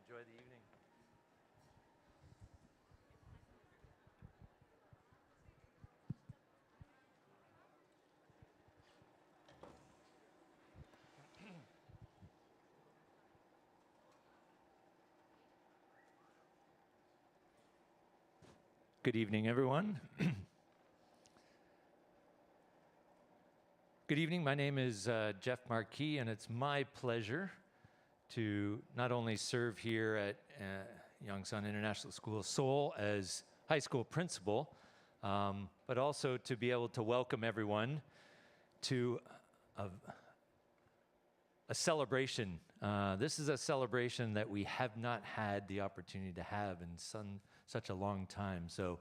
enjoy the evening. Good evening, everyone. Good evening. My name is Jeff Marquis, and it's my pleasure to not only serve here at Yongsan International School of Seoul as high school principal, but also to be able to welcome everyone to a celebration. This is a celebration that we have not had the opportunity to have in such a long time. So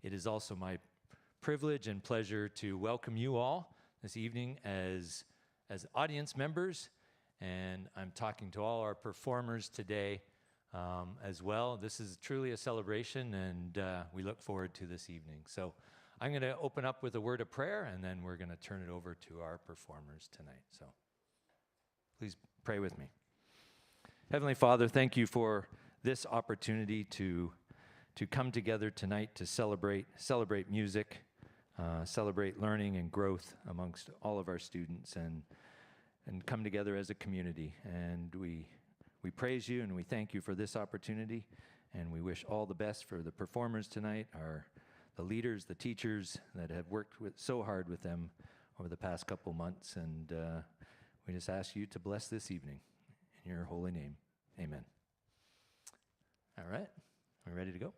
it is also my privilege and pleasure to welcome you all this evening as audience members. And I'm talking to all our performers today as well. This is truly a celebration, and we look forward to this evening. So I'm going to open up with a word of prayer, and then we're going to turn it over to our performers tonight. So please pray with me. Heavenly Father, thank you for this opportunity to come together tonight to celebrate music, celebrate learning and growth amongst all of our students, and come together as a community. And we praise you and we thank you for this opportunity, and we wish all the best for the performers tonight, the leaders, the teachers that have worked so hard with them over the past couple months, and we just ask you to bless this evening in your holy name. Amen. All right, are we ready to go?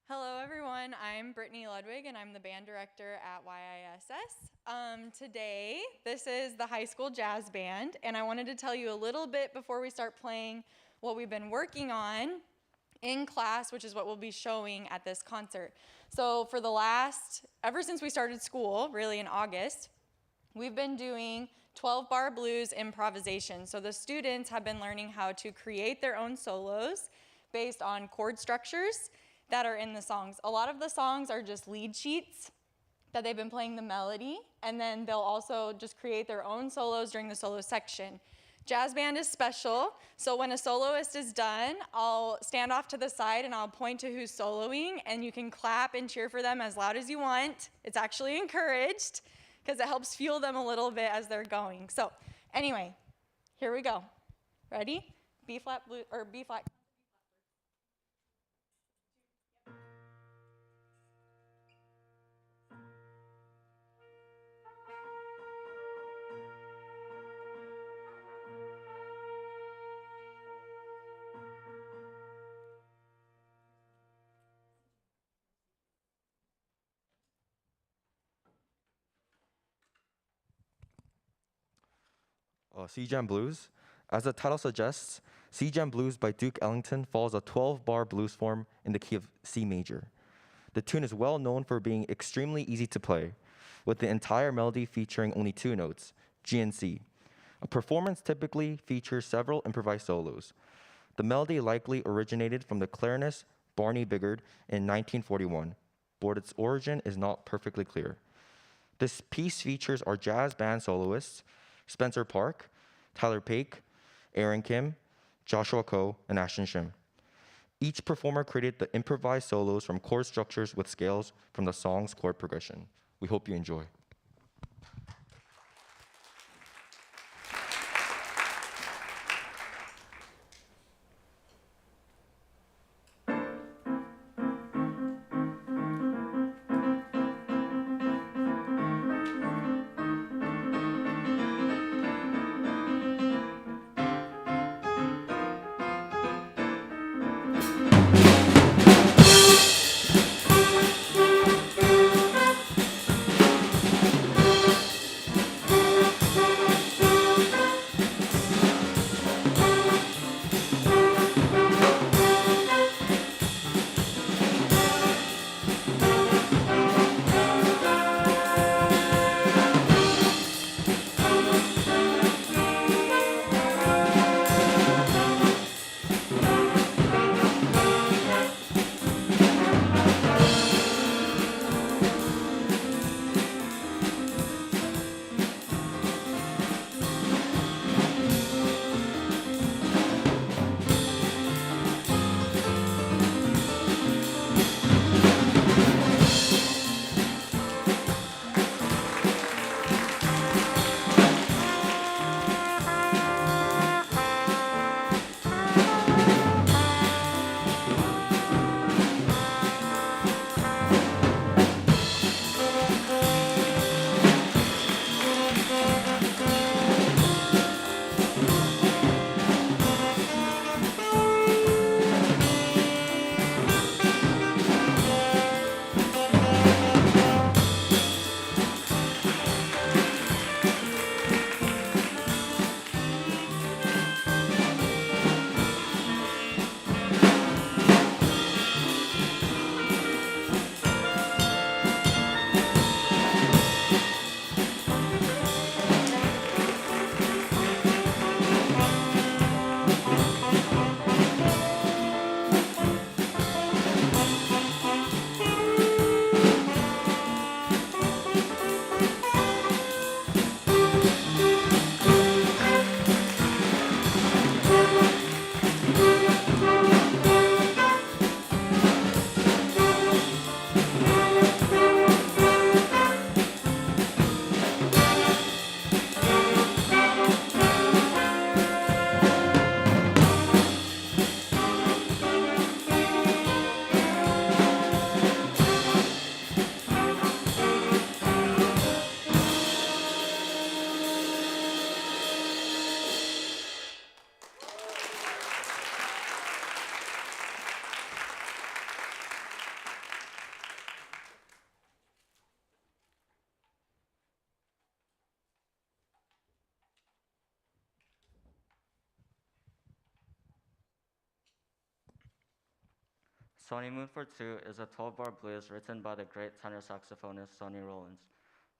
Hello, everyone. I'm Brittany Ludwig, and I'm the band director at YISS. Today, this is the high school jazz band, and I wanted to tell you a little bit before we start playing what we've been working on in class, which is what we'll be showing at this concert. So ever since we started school, really in August, we've been doing 12-bar blues improvisation. So the students have been learning how to create their own solos based on chord structures that are in the songs. A lot of the songs are just lead sheets that they've been playing the melody, and then they'll also just create their own solos during the solo section. Jazz band is special, so when a soloist is done, I'll stand off to the side and I'll point to who's soloing, and you can clap and cheer for them as loud as you want. It's actually encouraged because it helps fuel them a little bit as they're going. So anyway, here we go. Ready? B flat, or B flat. C-Jam Blues. As the title suggests, C-Jam Blues by Duke Ellington follows a 12-bar blues form in the key of C major. The tune is well known for being extremely easy to play, with the entire melody featuring only 2 notes, G and C. A performance typically features several improvised solos. The melody likely originated from the clarinetist Barney Biggert in 1941, but its origin is not perfectly clear. This piece features our jazz band soloists, Spencer Park, Tyler Paik, Aaron Kim, Joshua Ko, and Ashton Shim. Each performer created the improvised solos from chord structures with scales from the song's chord progression. We hope you enjoy. Sonny Moon for Two is a 12-bar blues written by the great tenor saxophonist Sonny Rollins.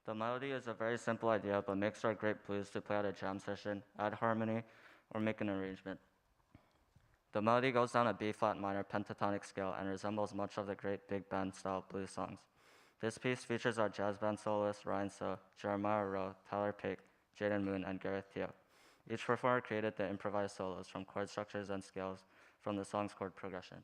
The melody is a very simple idea, but makes for a great blues to play at a jam session, add harmony, or make an arrangement. The melody goes down a B-flat minor pentatonic scale and resembles much of the great big band-style blues songs. This piece features our jazz band soloists Ryan So, Jeremiah Rowe, Tyler Pake, Jaden Moon, and Gareth Teo. Each performer created the improvised solos from chord structures and scales from the song's chord progression.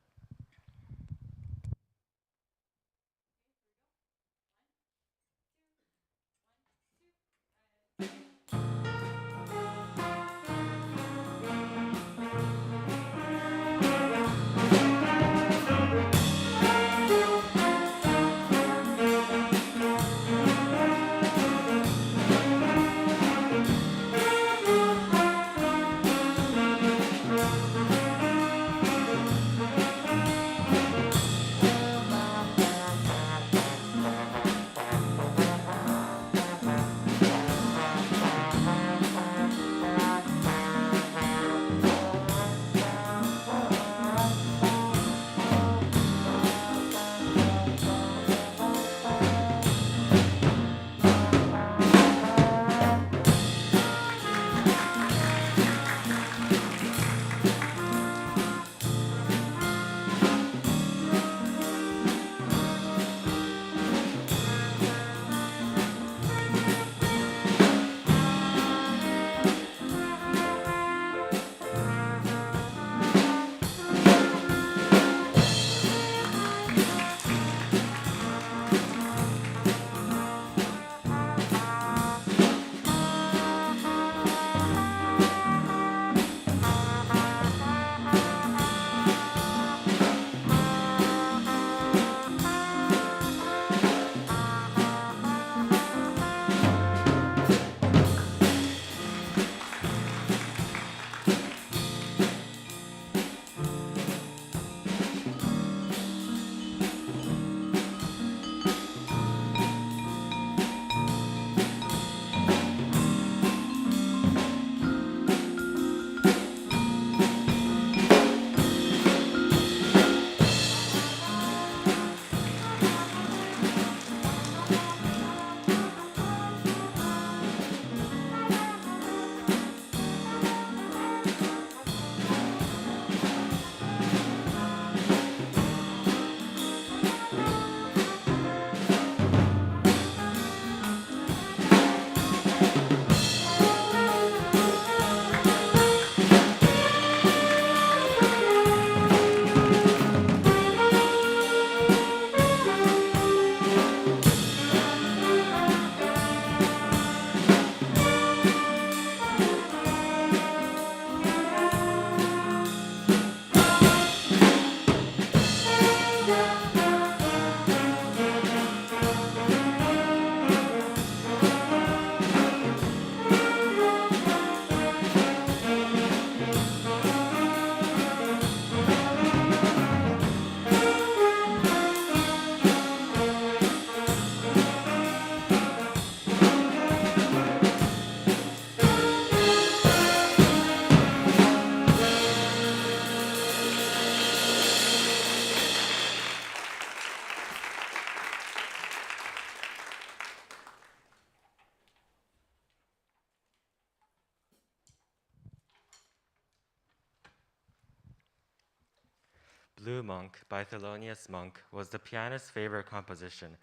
Blue Monk by Thelonious Monk was the pianist's favorite composition,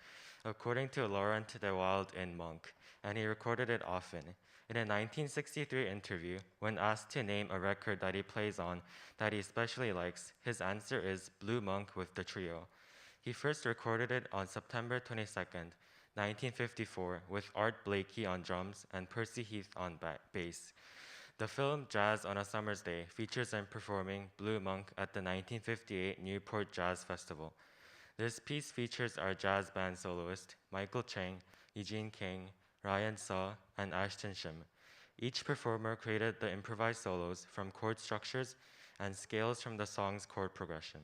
according to Laurent de Wilde in Monk, and he recorded it often. In a 1963 interview, when asked to name a record that he plays on that he especially likes, his answer is Blue Monk with the Trio. He first recorded it on September 22nd, 1954, with Art Blakey on drums and Percy Heath on bass. The film Jazz on a Summer's Day features him performing Blue Monk at the 1958 Newport Jazz Festival. This piece features our jazz band soloist Michael Chang, Eugene King, Ryan Saw, and Ashton Shim. Each performer created the improvised solos from chord structures and scales from the song's chord progression.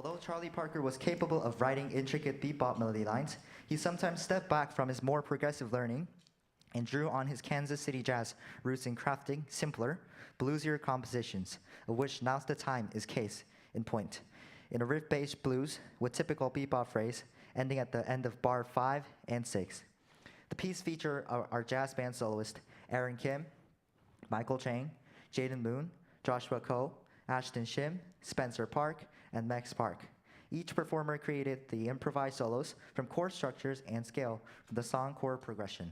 Although Charlie Parker was capable of writing intricate bebop melody lines, he sometimes stepped back from his more progressive learning and drew on his Kansas City jazz roots in crafting simpler, bluesier compositions, of which Now's the Time is case in point. In a riff-based blues with typical bebop phrase ending at the end of bar 5 and 6. The piece featured our jazz band soloist Aaron Kim, Michael Chang, Jaden Moon, Joshua Koh, Ashton Shim, Spencer Park, and Max Park. Each performer created the improvised solos from chord structures and scale from the song chord progression.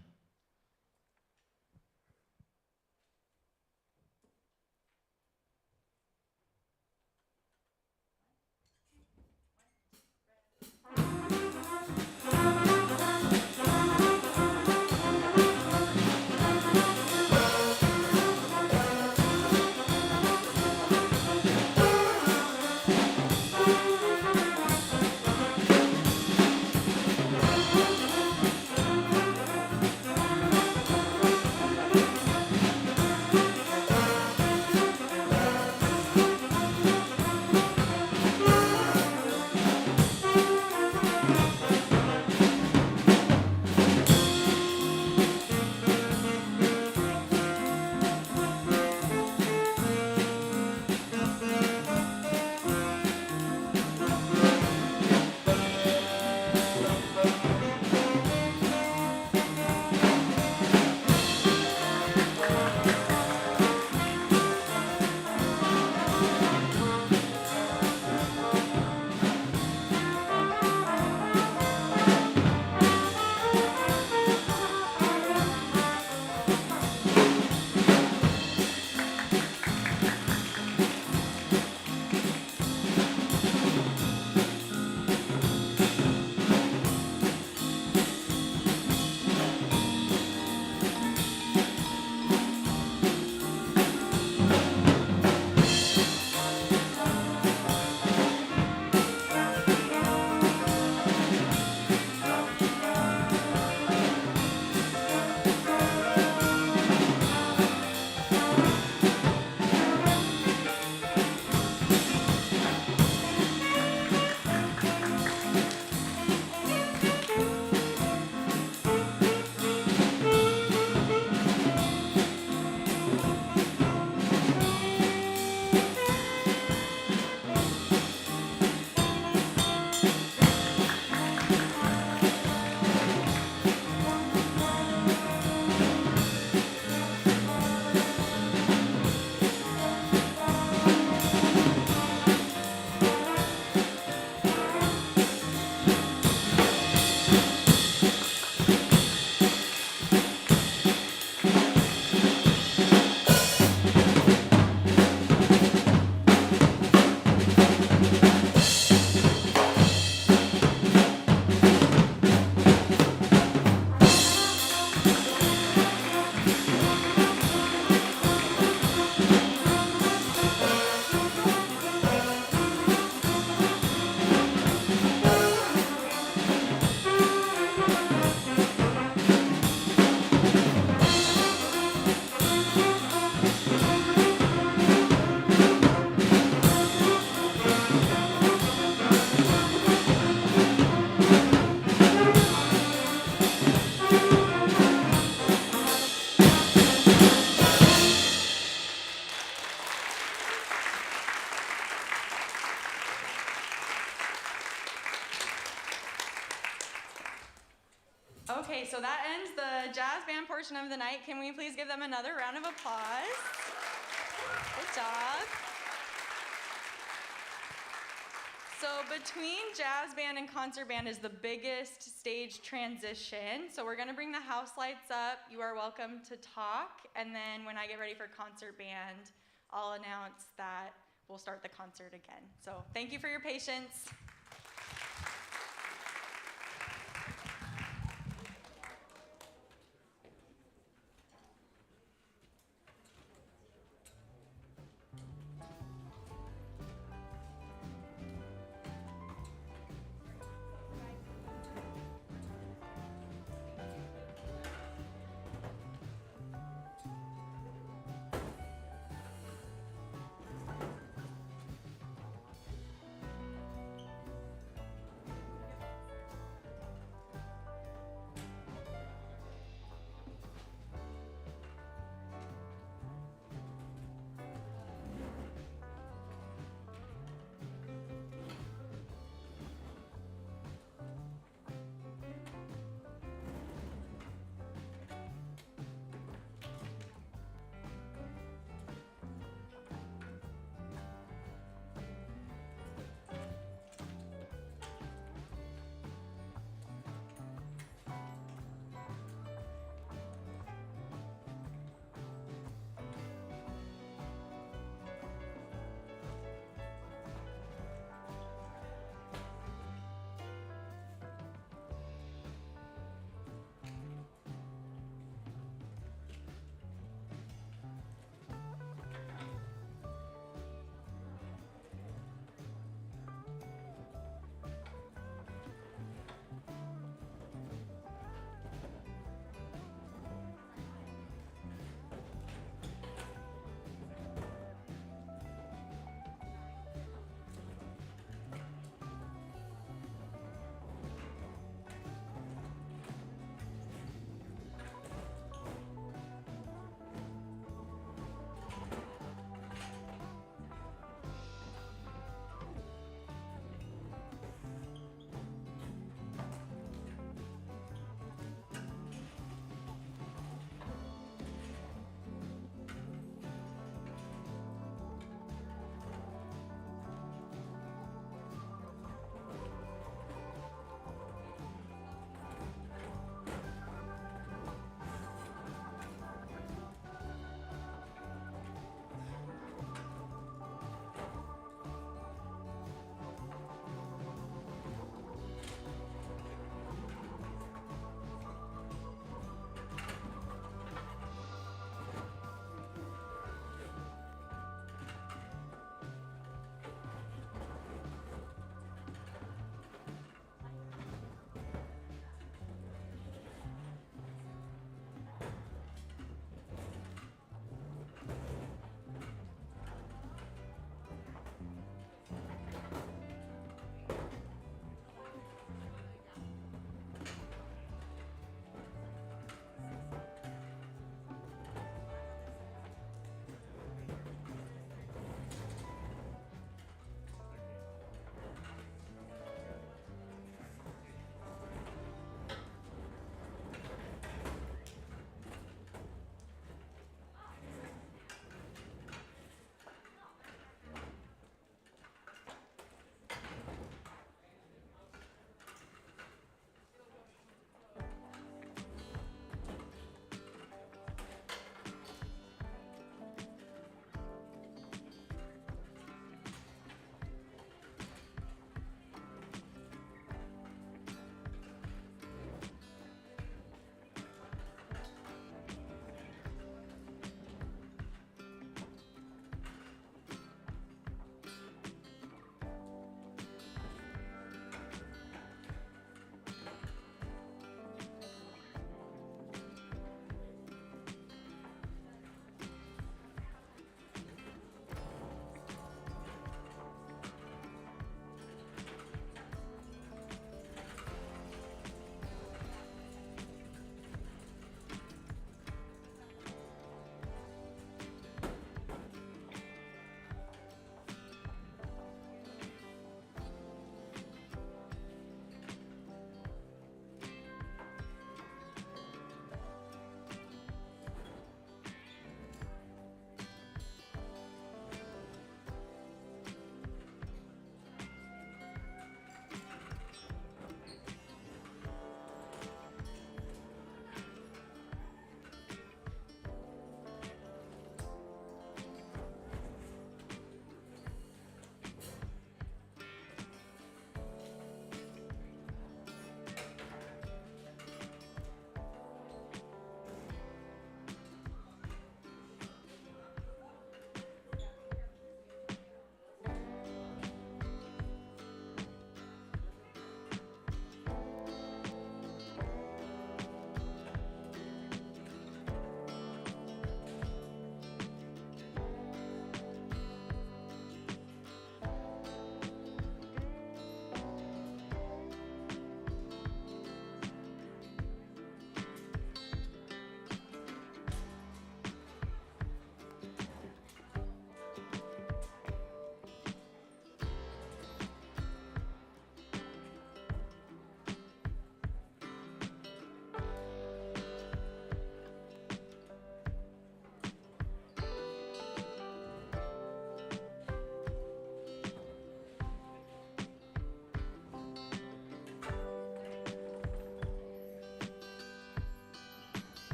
Okay, so that ends the jazz band portion of the night. Can we please give them another round of applause? Good job. So between jazz band and concert band is the biggest stage transition. So we're gonna bring the house lights up. You are welcome to talk. And then when I get ready for concert band, I'll announce that we'll start the concert again. So thank you for your patience.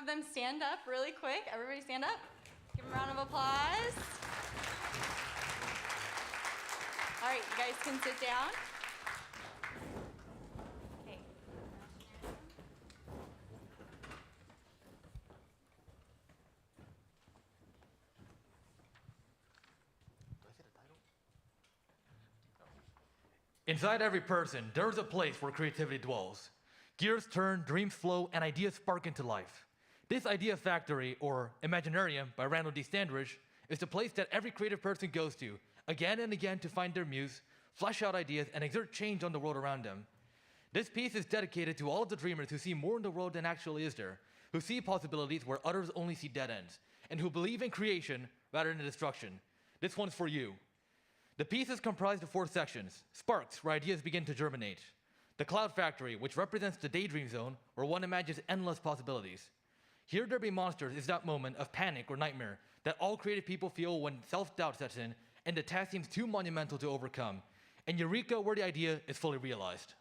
have them stand up really quick. Everybody stand up. Give them a round of applause. All right, you guys can sit down. Okay. Inside every person, there's a place where creativity dwells. Gears turn, dreams flow, and ideas spark into life. This Idea Factory, or Imaginarium by Randall D. Standridge, is the place that every creative person goes to, again and again to find their muse, flesh out ideas, and exert change on the world around them. This piece is dedicated to all of the dreamers who see more in the world than actually is there, who see possibilities where others only see dead ends, and who believe in creation rather than destruction. This one's for you. The piece is comprised of 4 sections: sparks, where ideas begin to germinate; the cloud factory, which represents the daydream zone, where one imagines endless possibilities. Here There Be Monsters is that moment of panic or nightmare that all creative people feel when self-doubt sets in and the task seems too monumental to overcome, and Eureka, where the idea is fully realized.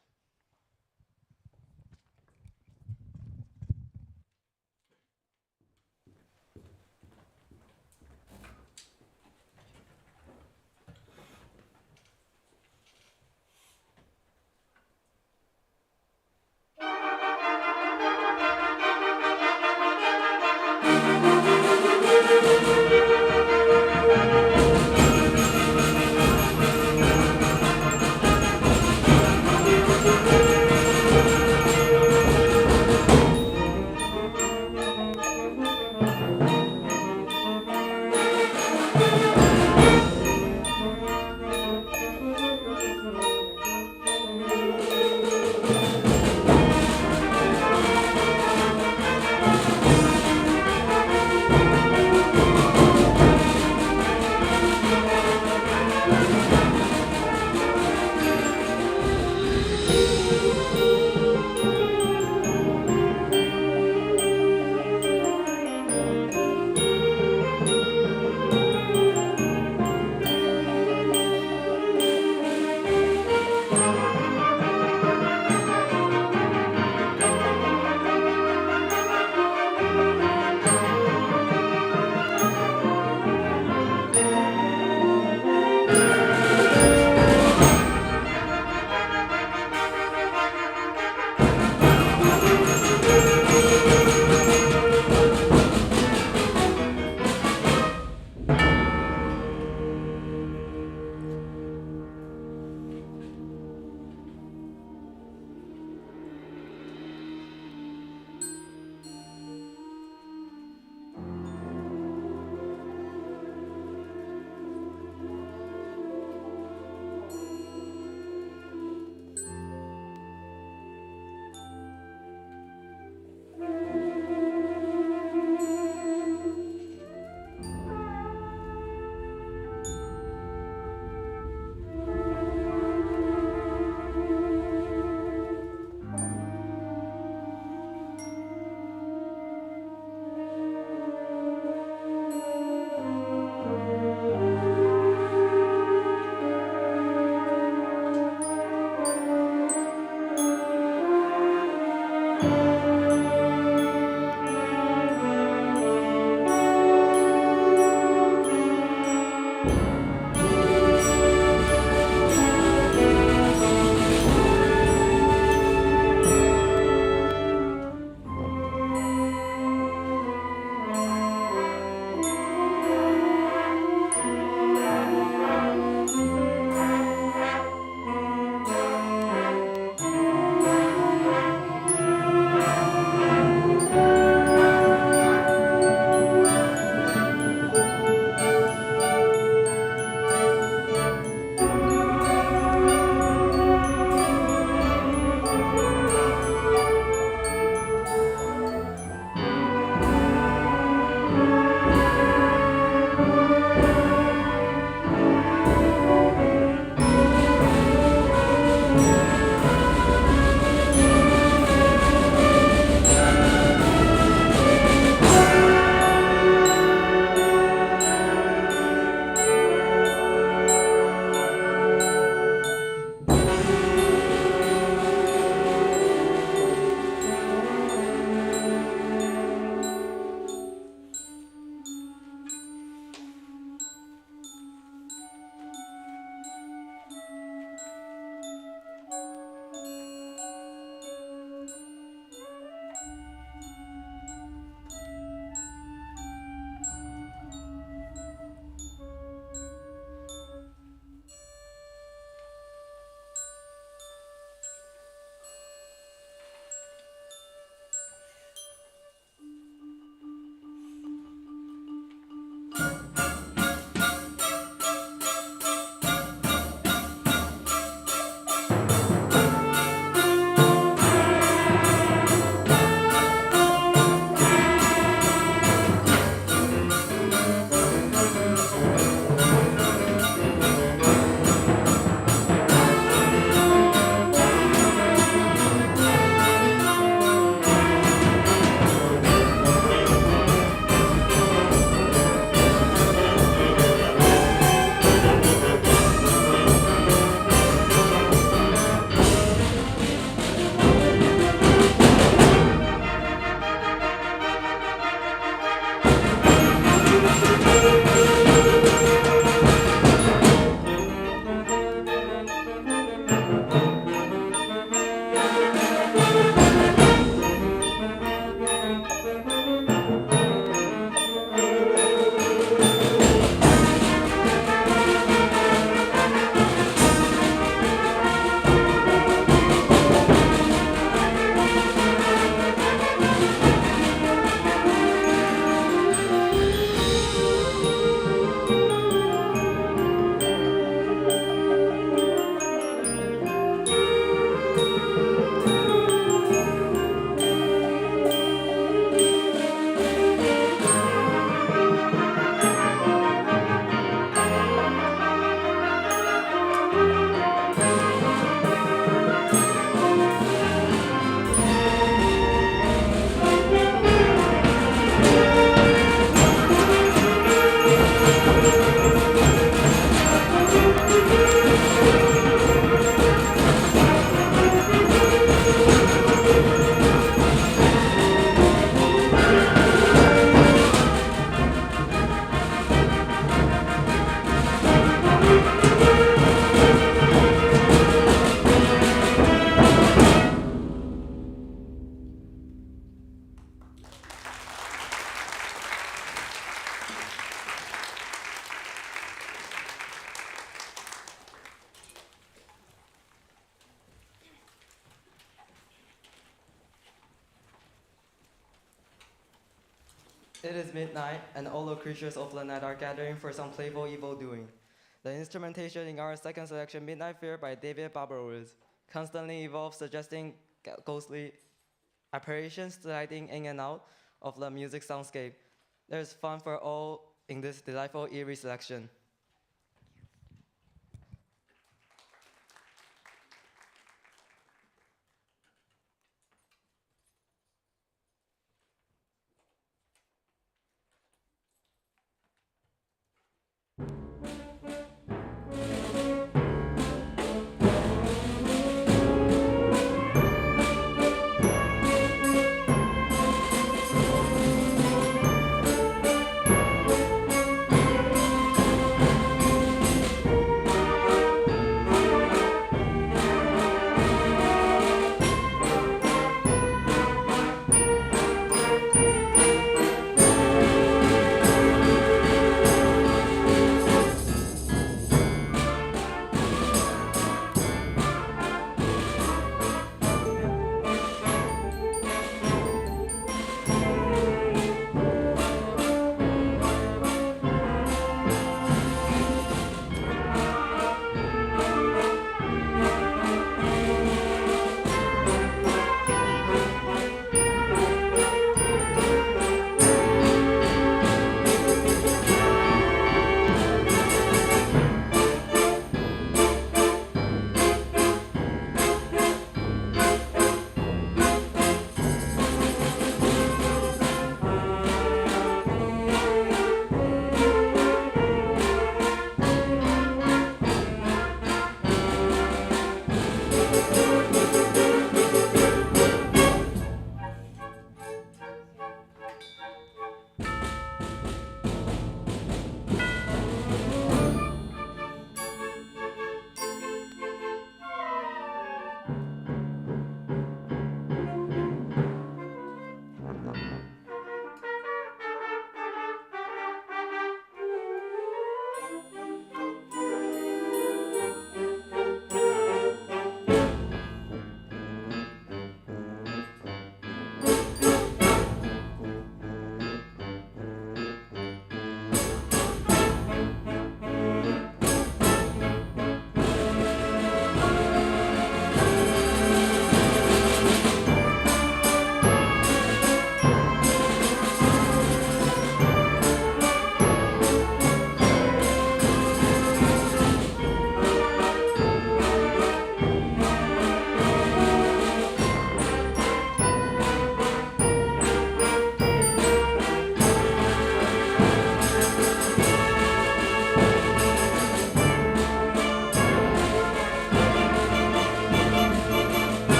It is midnight, and all the creatures of the night are gathering for some playful evil doing. The instrumentation in our second selection, Midnight Fear by David Barberwoods, constantly evolves, suggesting ghostly apparitions sliding in and out of the music soundscape. There's fun for all in this delightful, eerie selection.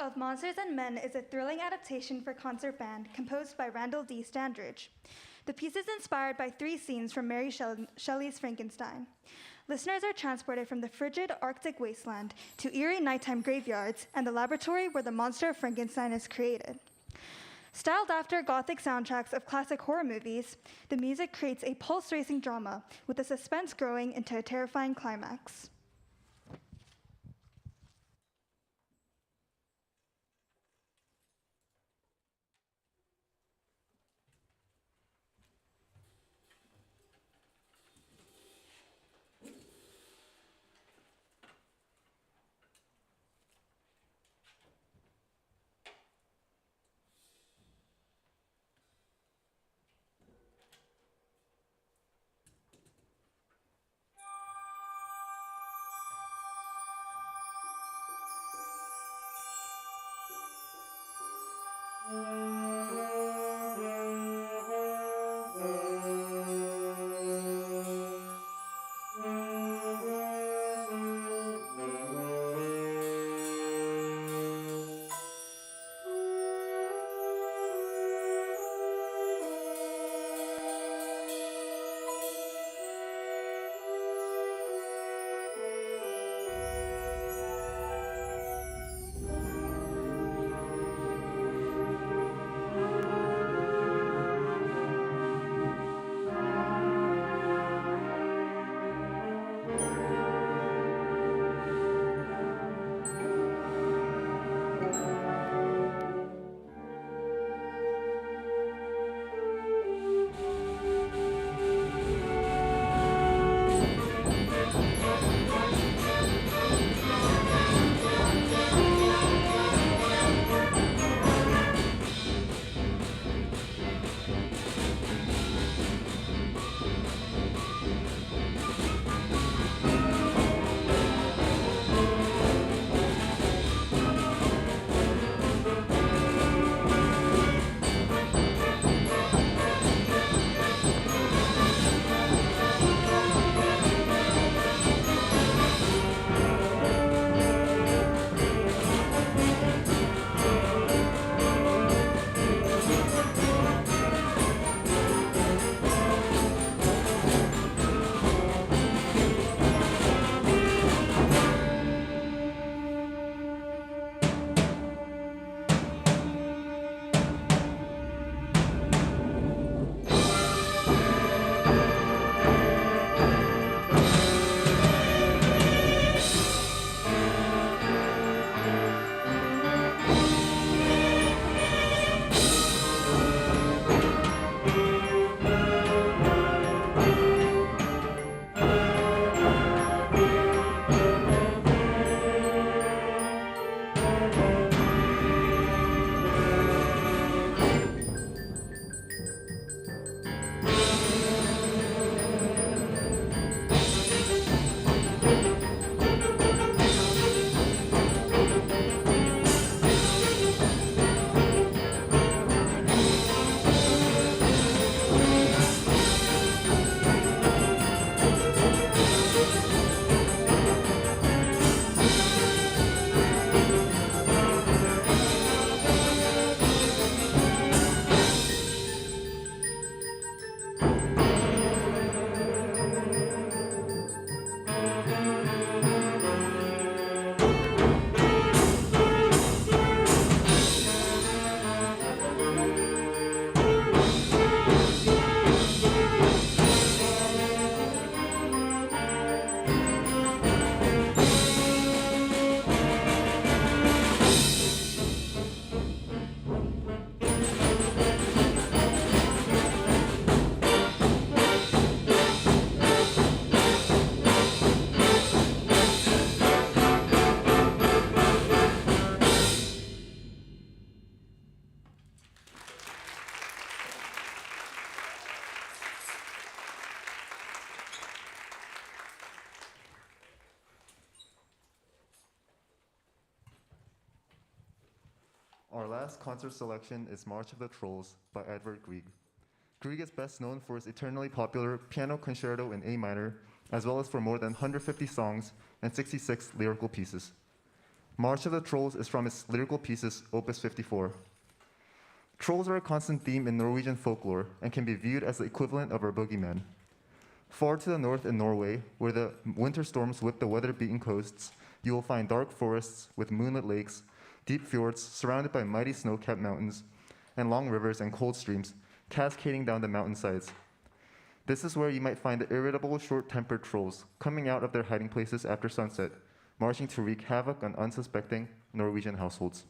Of Monsters and Men is a thrilling adaptation for concert band composed by Randall D. Standridge. The piece is inspired by 3 scenes from Mary Shelley's Frankenstein. Listeners are transported from the frigid Arctic wasteland to eerie nighttime graveyards and the laboratory where the monster of Frankenstein is created. Styled after Gothic soundtracks of classic horror movies, the music creates a pulse-racing drama with the suspense growing into a terrifying climax. last concert selection is March of the Trolls by Edvard Grieg. Grieg is best known for his eternally popular piano concerto in A minor, as well as for more than 150 songs and 66 lyrical pieces. March of the Trolls is from his lyrical pieces, Opus 54. Trolls are a constant theme in Norwegian folklore and can be viewed as the equivalent of our boogeyman. Far to the north in Norway, where the winter storms whip the weather-beaten coasts, you will find dark forests with moonlit lakes, deep fjords surrounded by mighty snow-capped mountains, and long rivers and cold streams cascading down the mountainsides. This is where you might find the irritable, short-tempered trolls coming out of their hiding places after sunset, marching to wreak havoc on unsuspecting Norwegian households.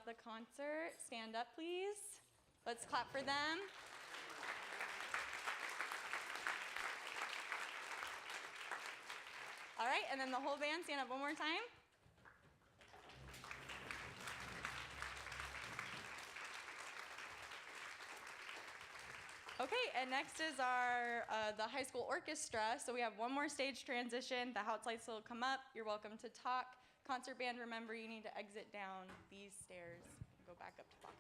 the concert, stand up, please. Let's clap for them. All right, and then the whole band, stand up one more time. Okay, and next is our the high school orchestra. So we have one more stage transition. The house lights will come up. You're welcome to talk. Concert band, remember you need to exit down these stairs and go back up to talking.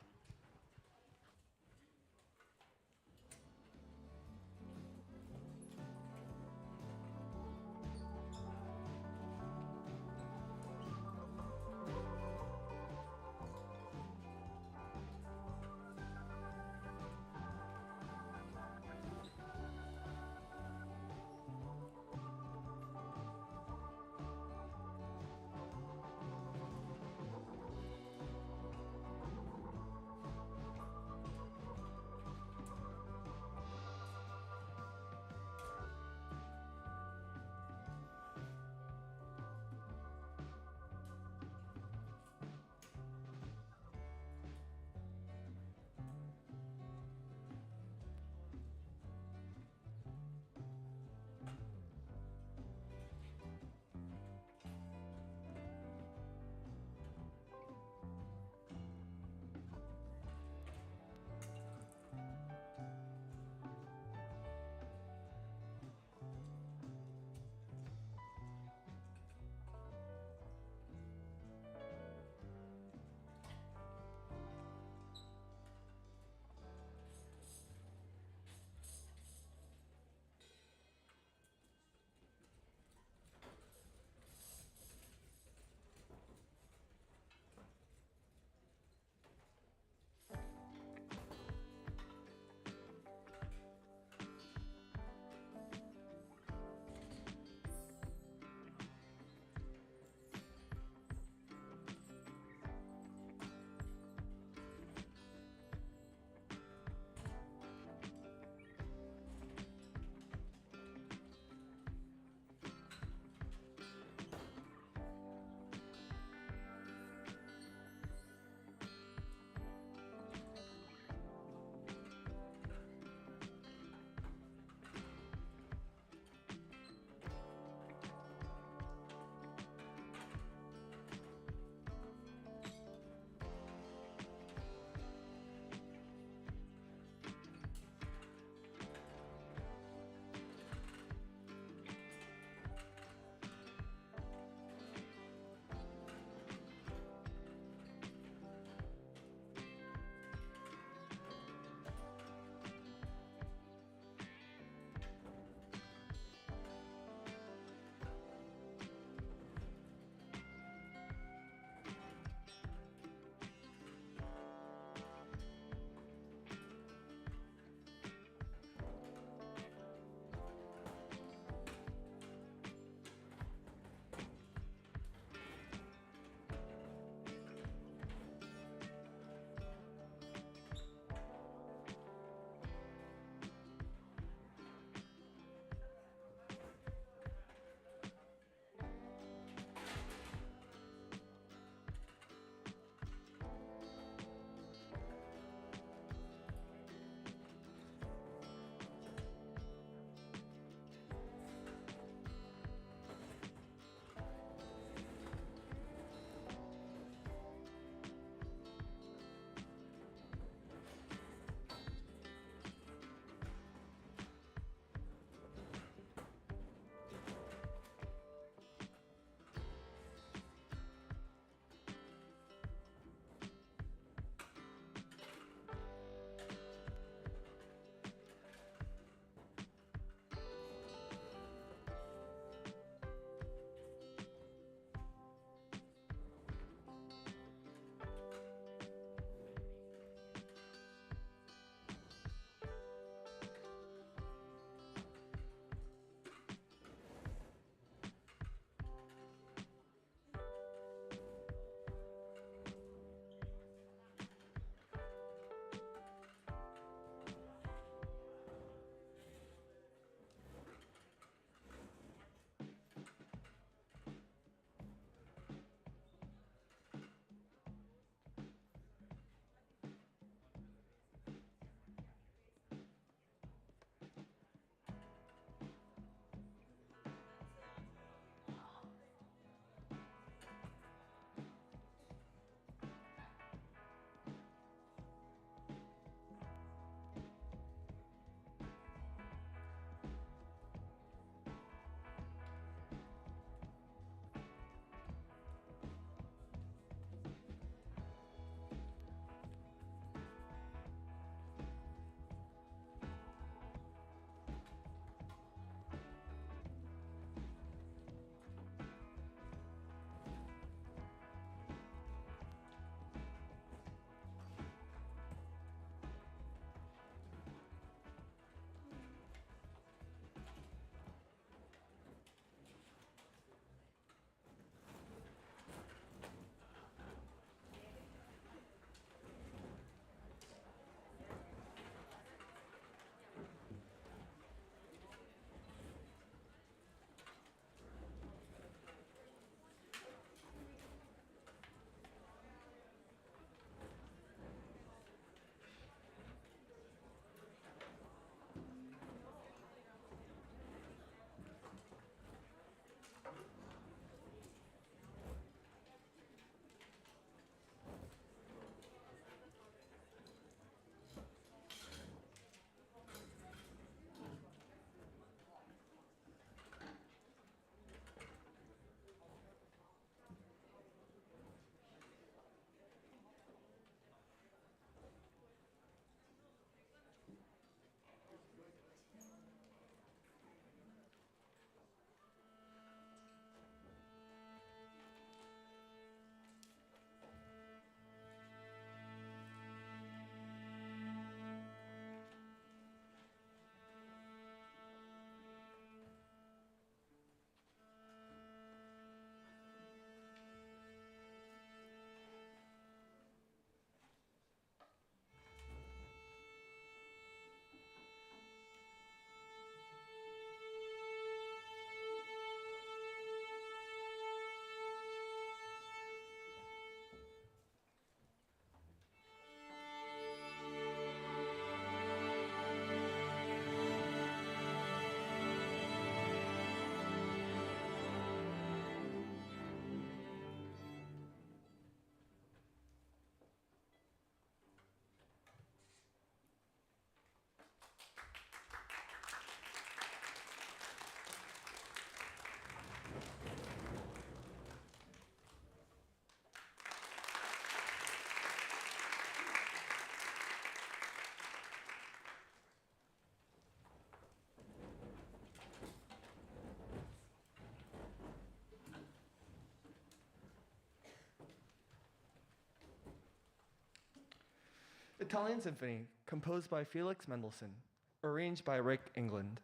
Italian Symphony, composed by Felix Mendelssohn, arranged by Rick England.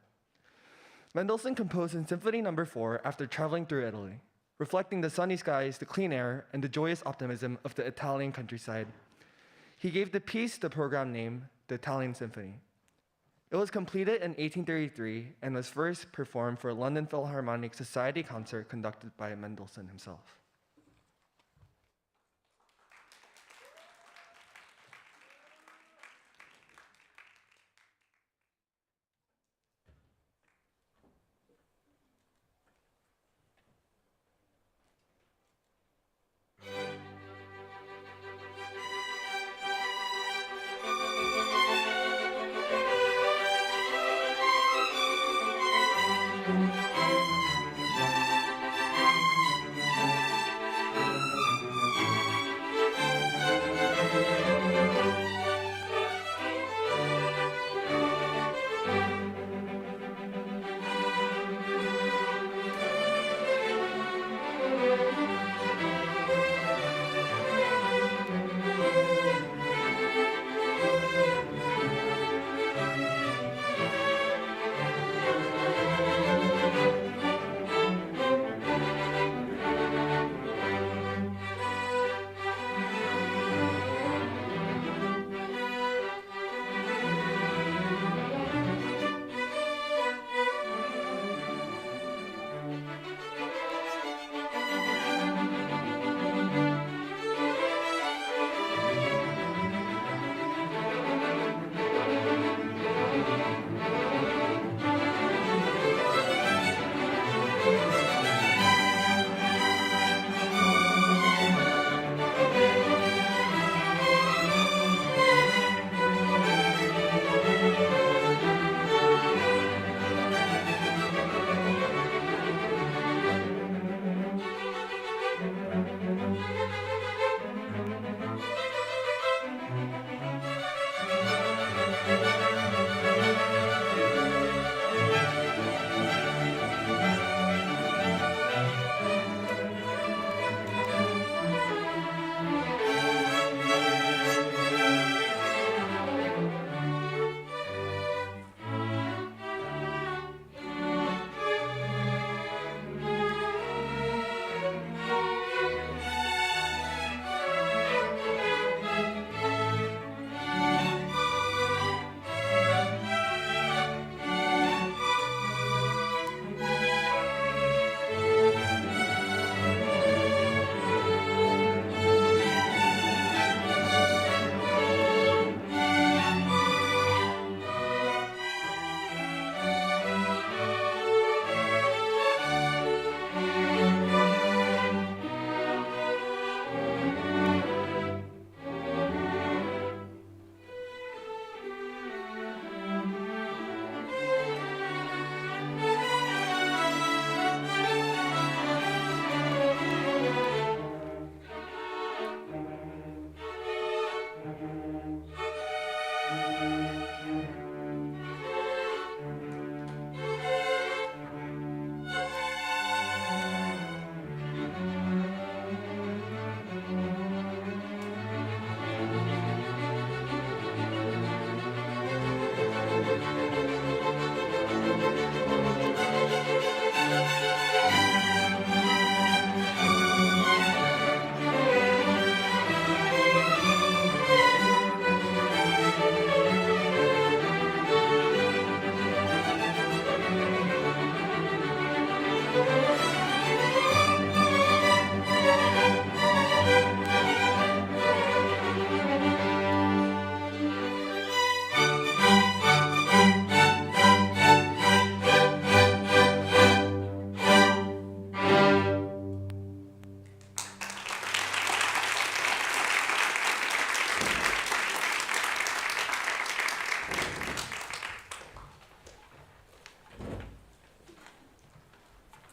Mendelssohn composed in Symphony No. 4 after traveling through Italy, reflecting the sunny skies, the clean air, and the joyous optimism of the Italian countryside. He gave the piece the program name, the Italian Symphony. It was completed in 1833 and was first performed for a London Philharmonic Society concert conducted by Mendelssohn himself.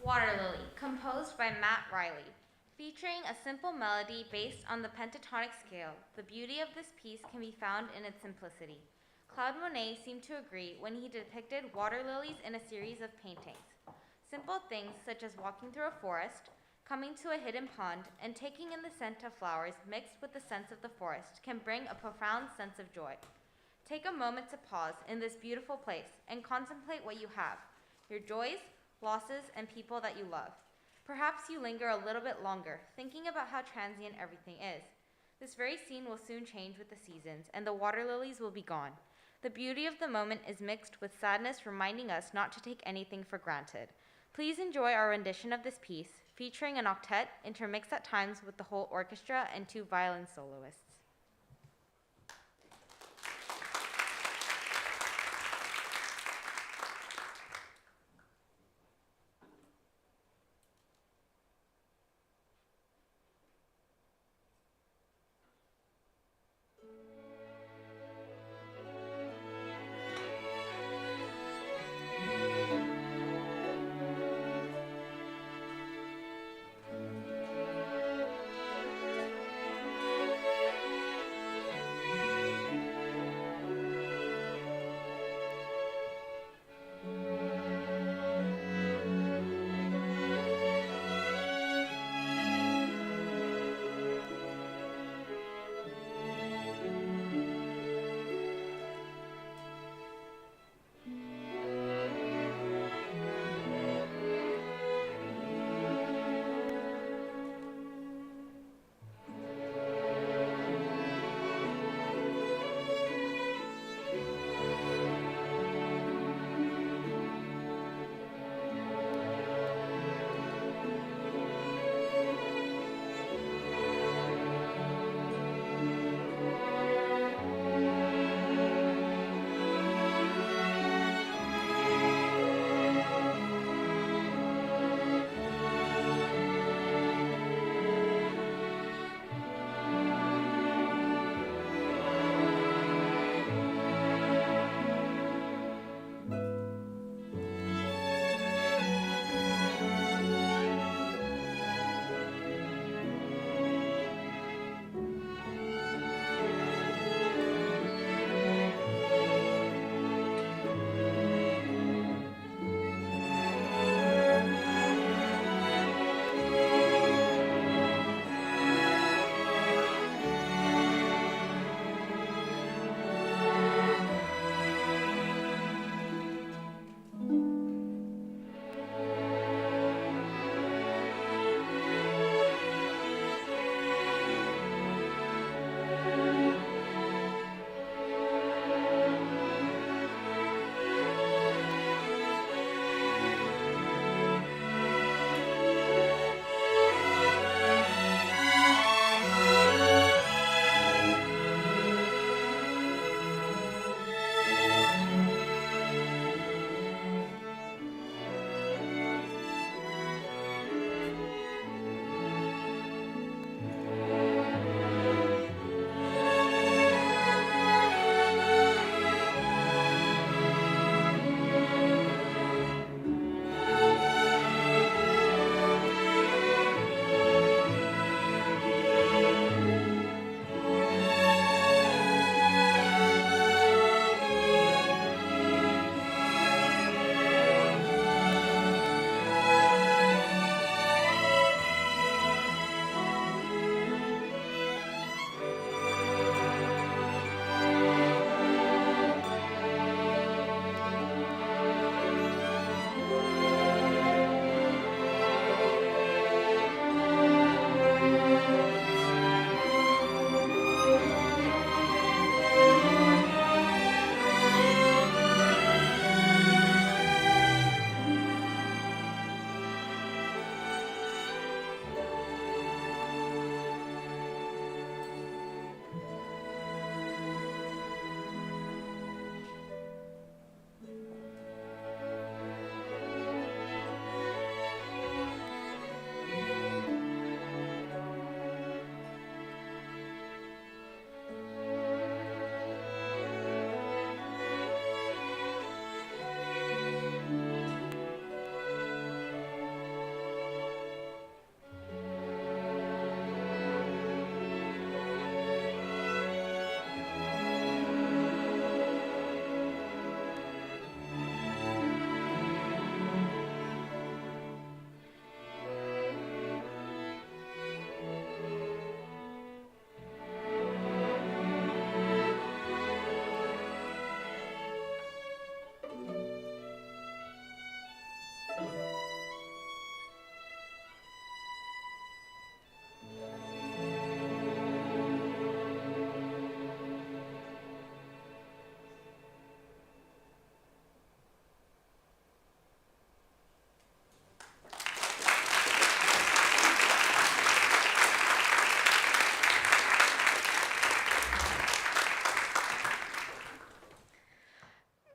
Water Lily, composed by Matt Riley. Featuring a simple melody based on the pentatonic scale, the beauty of this piece can be found in its simplicity. Claude Monet seemed to agree when he depicted water lilies in a series of paintings. Simple things such as walking through a forest, Coming to a hidden pond and taking in the scent of flowers mixed with the scents of the forest can bring a profound sense of joy. Take a moment to pause in this beautiful place and contemplate what you have, your joys, losses, and people that you love. Perhaps you linger a little bit longer, thinking about how transient everything is. This very scene will soon change with the seasons, and the water lilies will be gone. The beauty of the moment is mixed with sadness, reminding us not to take anything for granted. Please enjoy our rendition of this piece, featuring an octet intermixed at times with the whole orchestra and 2 violin soloists.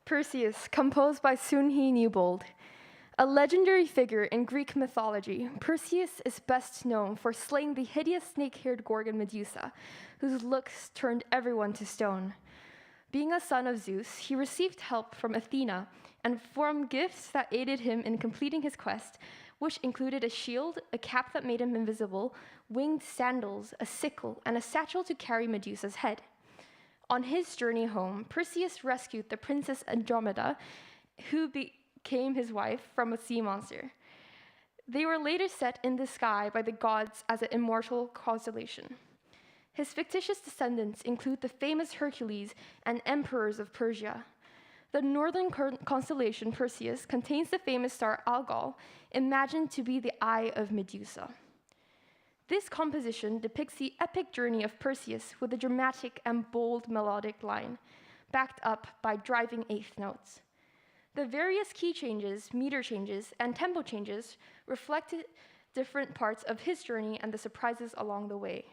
Perseus, composed by Sunhi Newbold. A legendary figure in Greek mythology, Perseus is best known for slaying the hideous snake-haired Gorgon Medusa, whose looks turned everyone to stone. Being a son of Zeus, he received help from Athena and from gifts that aided him in completing his quest, which included a shield, a cap that made him invisible, winged sandals, a sickle, and a satchel to carry Medusa's head. On his journey home, Perseus rescued the princess Andromeda, who became his wife, from a sea monster. They were later set in the sky by the gods as an immortal constellation. His fictitious descendants include the famous Hercules and emperors of Persia. The northern constellation Perseus contains the famous star Algol, imagined to be the eye of Medusa. This composition depicts the epic journey of Perseus with a dramatic and bold melodic line, backed up by driving eighth notes. The various key changes, meter changes, and tempo changes reflected different parts of his journey and the surprises along the way.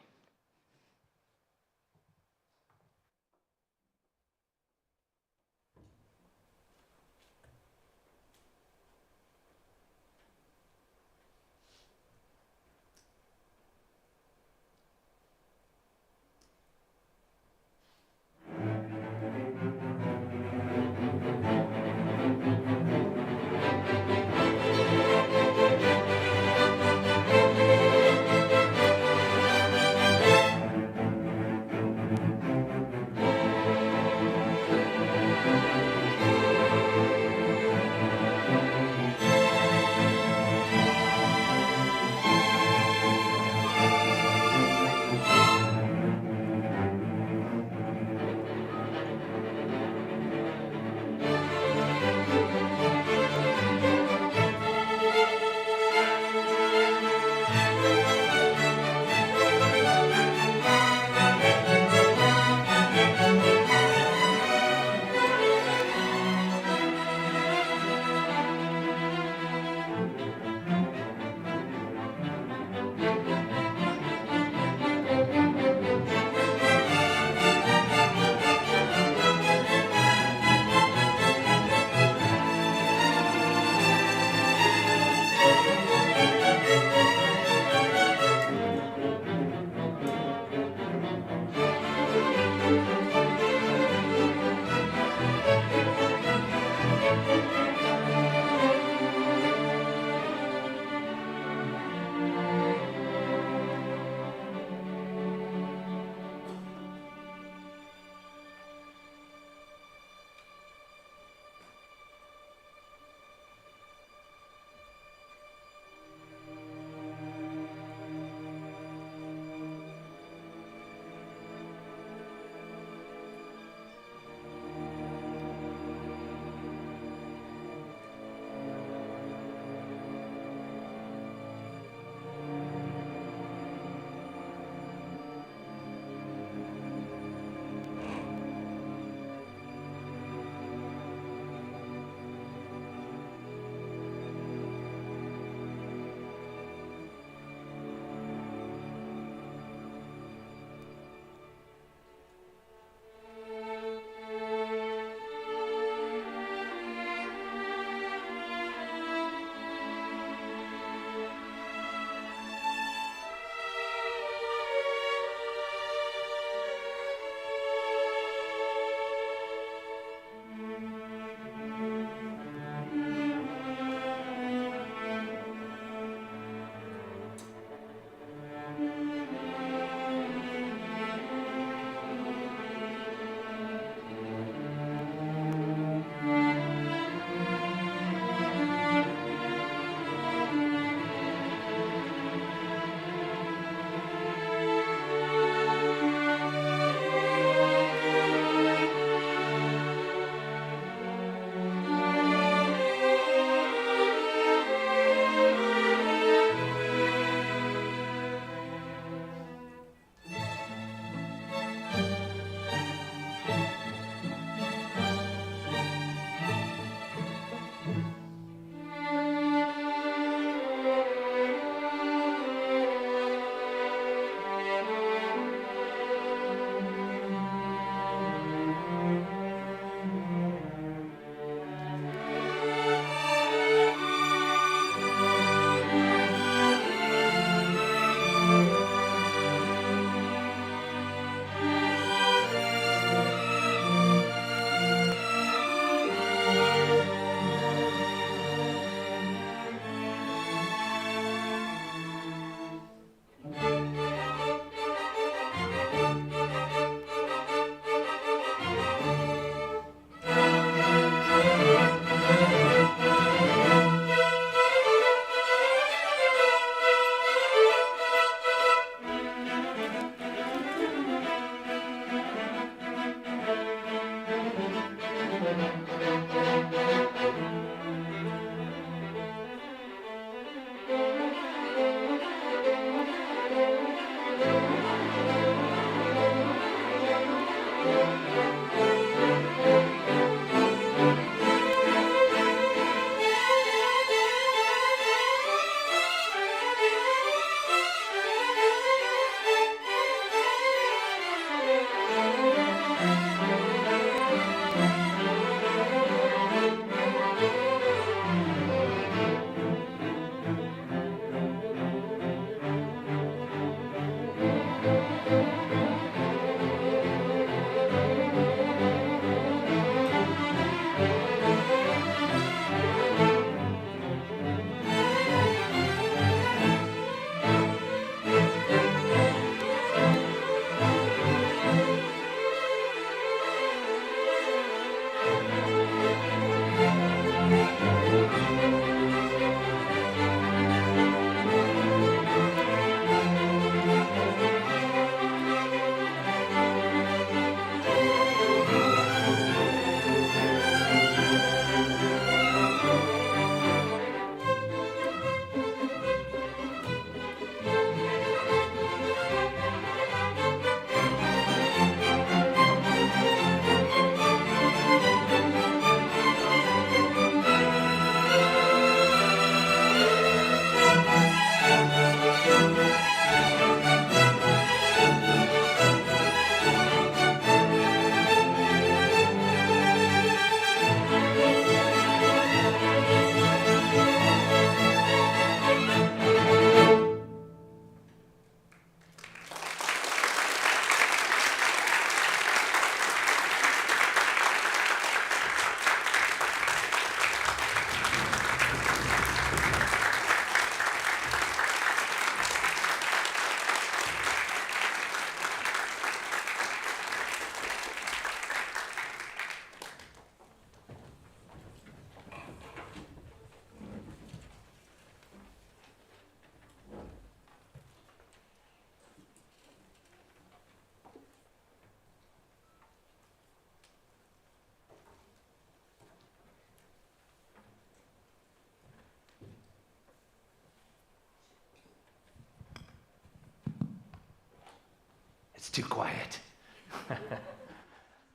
It's too quiet.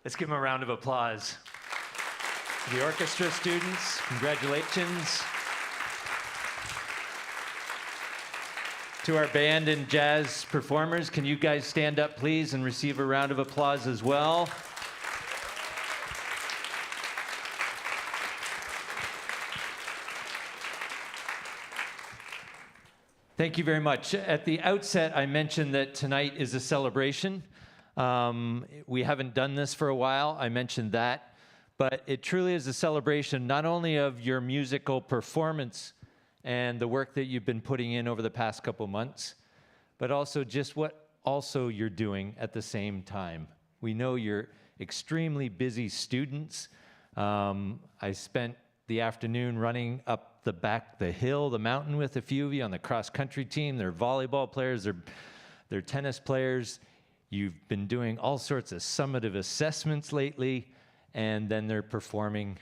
Let's give them a round of applause. The orchestra students, congratulations. To our band and jazz performers, can you guys stand up, please, and receive a round of applause as well? Thank you very much. At the outset, I mentioned that tonight is a celebration. We haven't done this for a while. I mentioned that. But it truly is a celebration not only of your musical performance and the work that you've been putting in over the past couple months, but also just what also you're doing at the same time. We know you're extremely busy students. I spent the afternoon running up the hill, the mountain with a few of you on the cross-country team. They're volleyball players, they're tennis players. You've been doing all sorts of summative assessments lately, and then they're performing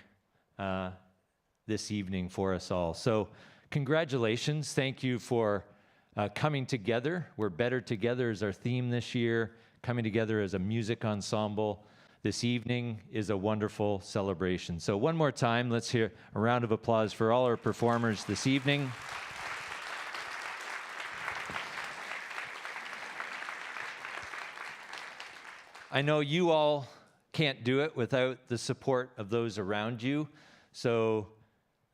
this evening for us all. So congratulations. Thank you for coming together. We're Better Together is our theme this year, coming together as a music ensemble. This evening is a wonderful celebration. So one more time, let's hear a round of applause for all our performers this evening. I know you all can't do it without the support of those around you. So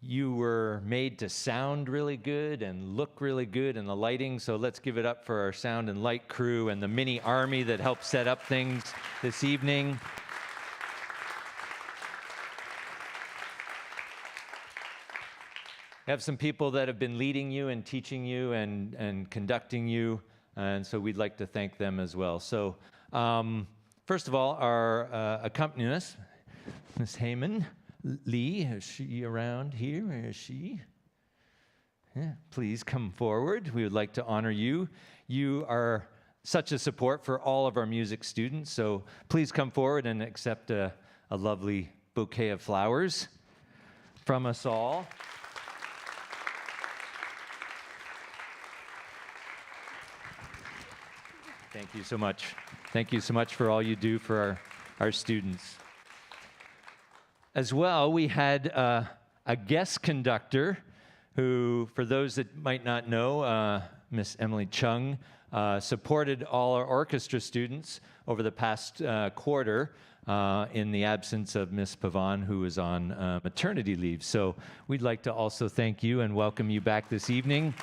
you were made to sound really good and look really good in the lighting. So let's give it up for our sound and light crew and the mini army that helped set up things this evening. We have some people that have been leading you and teaching you and conducting you, and so we'd like to thank them as well. So first of all, our accompanist, Miss Heyman Lee, is she around here? Where is she? Yeah, please come forward. We would like to honor you. You are such a support for all of our music students, so please come forward and accept a lovely bouquet of flowers from us all. Thank you so much. Thank you so much for all you do for our students. As well, we had a guest conductor who, for those that might not know, Miss Emily Chung, supported all our orchestra students over the past quarter in the absence of Miss Pavan, who is on maternity leave. So we'd like to also thank you and welcome you back this evening.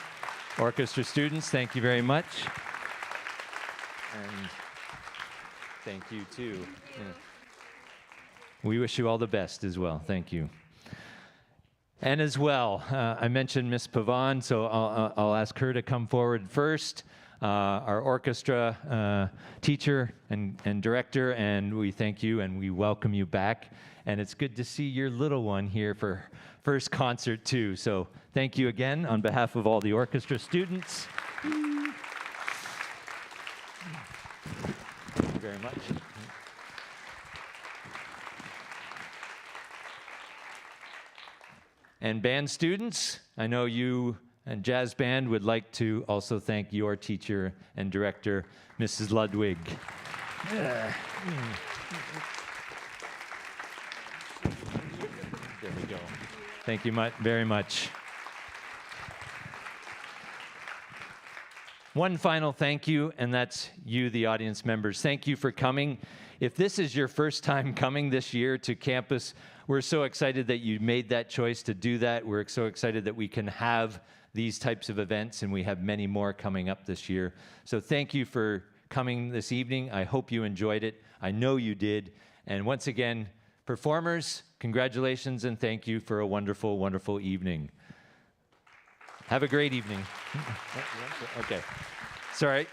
Orchestra students, thank you very much. And thank you, too. Yeah. We wish you all the best as well. Thank you. And as well, I mentioned Miss Pavan, so I'll ask her to come forward first. Our orchestra teacher and director, and we thank you and we welcome you back. And it's good to see your little one here for first concert too. So thank you again on behalf of all the orchestra students. Thank you very much. And band students, I know you and jazz band would like to also thank your teacher and director, Mrs. Ludwig. There we go. Thank you very much. One final thank you, and that's you, the audience members. Thank you for coming. If this is your first time coming this year to campus, we're so excited that you made that choice to do that. We're so excited that we can have these types of events, and we have many more coming up this year. So thank you for coming this evening. I hope you enjoyed it. I know you did. And once again, performers, congratulations and thank you for a wonderful, wonderful evening. Have a great evening. Okay. Sorry.